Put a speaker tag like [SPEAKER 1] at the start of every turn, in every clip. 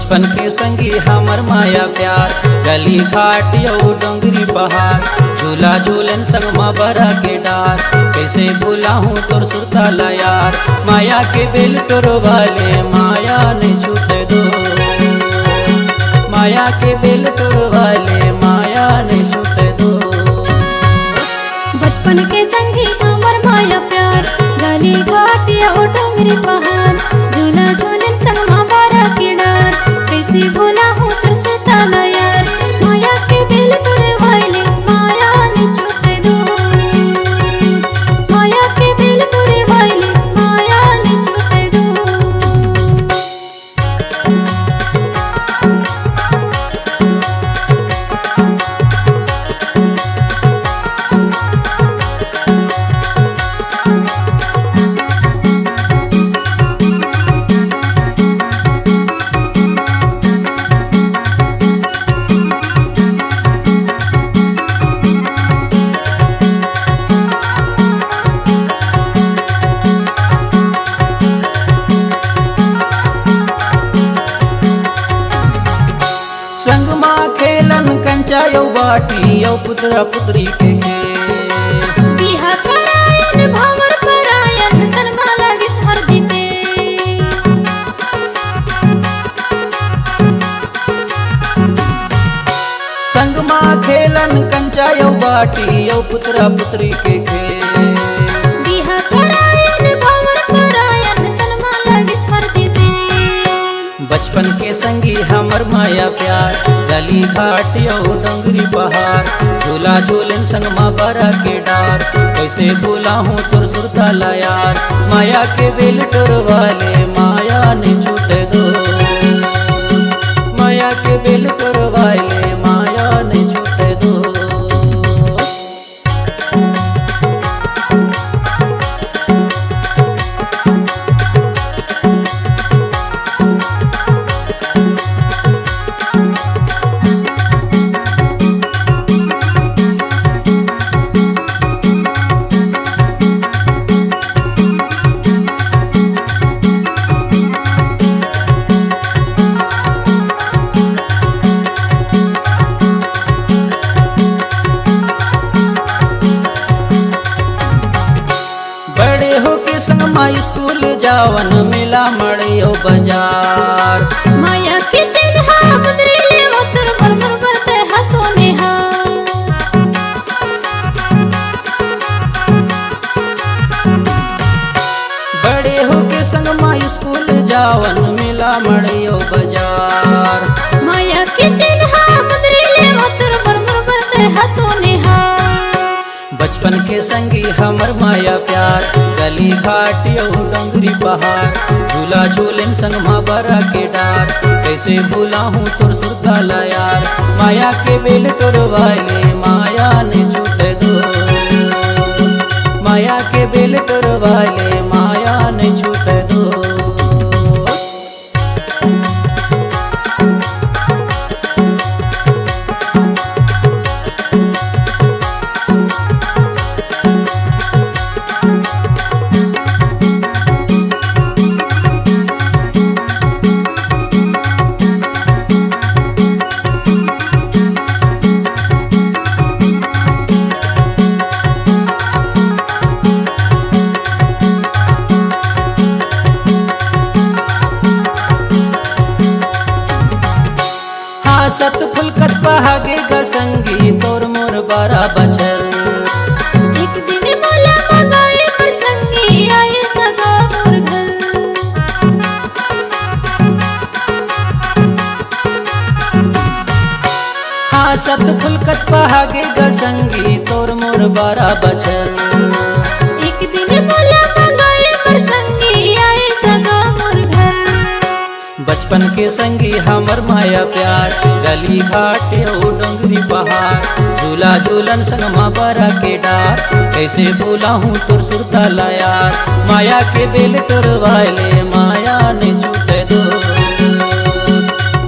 [SPEAKER 1] बचपन के संगी हमर माया प्यार, गली घाट यौ डोंगरी पहाड़, झूला झूलन संग माँ बरा के डार। कैसे भूला हूँ तोर सुरताला यार, माया के बेल टोरो वाले माया नहीं छूटे दो। माया के बेल टोरो वाले माया नहीं छूटे दो।
[SPEAKER 2] बचपन के संगी हमर माया प्यार, गली घाट यौ डोंगरी पहाड़, झूला झूलन संग माँ बरा के डार। कैसे भूला हूँ तोर सुरताला यार, माया के बेल टोरो वाले माया नहीं छूटे दो। माया के बेल टोरो वाले माया नहीं छूटे दो।
[SPEAKER 1] संग माँ खेलन कंचा यौ बाटी यौ पुत्रा पुत्री के खेल।
[SPEAKER 2] बिहा करायन भंवर परायन तन माला गिस हर दीते।
[SPEAKER 1] संग माँ खेलन कंचा यौ बाटी यौ पुत्रा पुत्री के खेल।
[SPEAKER 2] बिहा करायन भंवर परायन तन माला गिस हर दीते।
[SPEAKER 1] बचपन के संगी हमर माया प्यार, गली घाट यौ डोंगरी पहाड़, झूला झूलन संग माँ बरा के डार। कैसे भूला हूँ तोर सुरताला यार, माया के बेल टोर वाले माया नहीं छूटे दो। माया के बेल टोर वाले माया नहीं छूटे दो। बड़े हो के संग माँ स्कूल जावन मिला मड़ियो बाजार।
[SPEAKER 2] माया के चिन्हा मुद्री ले मोतर बरबर बरते हसो नेहा।
[SPEAKER 1] बड़े हो के संग माँ स्कूल जावन मिला मड़ियो बाजार।
[SPEAKER 2] माया के चिन्हा मुद्री ले मोतर बरबर बरते हसो नेहा।
[SPEAKER 1] बचपन के संगी हमर माया प्यार, गली घाट यौ डोंगरी पहाड़, झूला झूलन संग माँ बरा के डार। कैसे भूला हूँ तोर सुरताला यार, माया के बेल टोर वाले माया नहीं छूटे दो। माया के बेल टोर वाले माया नहीं छूटे दो। सत फुलकत बहागे गा संगी तोर मोर बारा बचर।
[SPEAKER 2] एक दिन मोला मगाए पर संगी आए सगा मोर घर।
[SPEAKER 1] हाँ सत फुलकत बहागे गा संगी तोर मोर बारा बचर।
[SPEAKER 2] एक दिन मोला मगाए पर संगी आए सगा मोर घर।
[SPEAKER 1] बचपन के संगी हमर माया प्यार, गली घाट यौ डोंगरी पहाड़, झूला झूलन संग माँ बरा के डार। कैसे भूला हूँ तोर सुरताला यार, माया के बेल टोर वाले माया नहीं छूटे दो।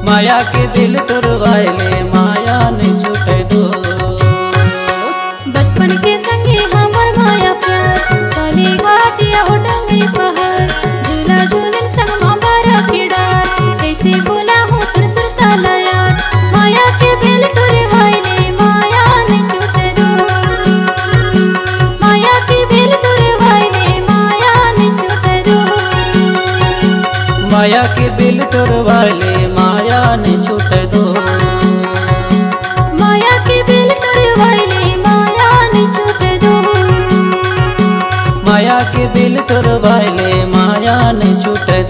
[SPEAKER 1] माया के बेल टोर वाले माया नहीं छूटे दो।
[SPEAKER 2] बचपन के संगी हमर माया प्यार, गली घाट यौ डोंगरी पहाड़, झूला झूलन संग माँ बरा के डार। कैसे भूला हूँ
[SPEAKER 1] टोरवाले माया ने छूटे दो।
[SPEAKER 2] माया के बिल टोरवाले माया ने छूटे दो।
[SPEAKER 1] माया के बिल टोरवाले माया ने छूटे